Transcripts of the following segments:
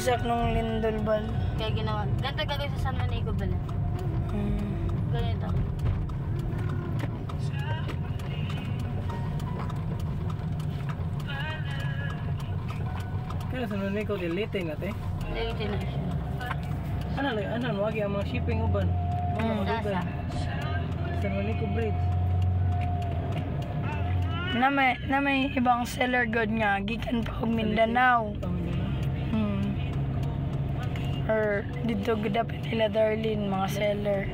Bagsak nung lindol bal. Kaya ginawa. Ganito gagawin sa San Juanico bala. Ganito. Kaya sa nunay ko delete natin. Late na siya. Ano, wagi ang mga shipping uban. Sasa. Sa nunay ko bridge. Na may ibang seller god nga gikan pa og Mindanao. Or dito gudapit nila Darlene mga seller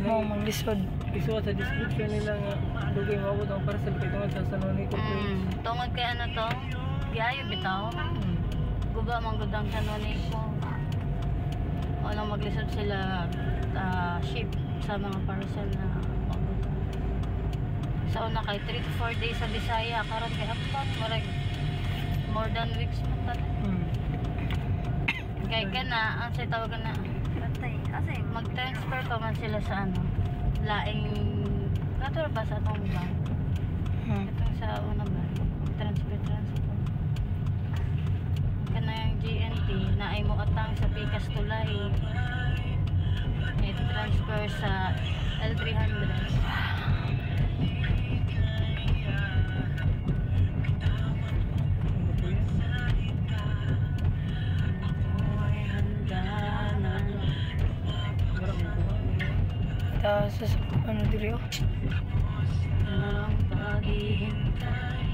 mo maglisod. Isuot sa description nila nga dugay mabot ang parcel kay tungod sa nunay ko bridge. Tungod kay ano to? Giayo bitaw. Guba mang gudang San Juanico. Walang maglisod sila ship sa mga parcel na magbutang. Sa una kay 3 to 4 days sa Bisaya karon kay apat marag more than weeks mo talaga. Kay kana ang say tawag na mag-transfer pa man sila sa ano laing kato ba sa atong bank. Itong sa una ba transfer kana yung GNT na ay mo atang sa Pikas Tulay transfer sa L300. Sa ano diri oh. Ang paghihintay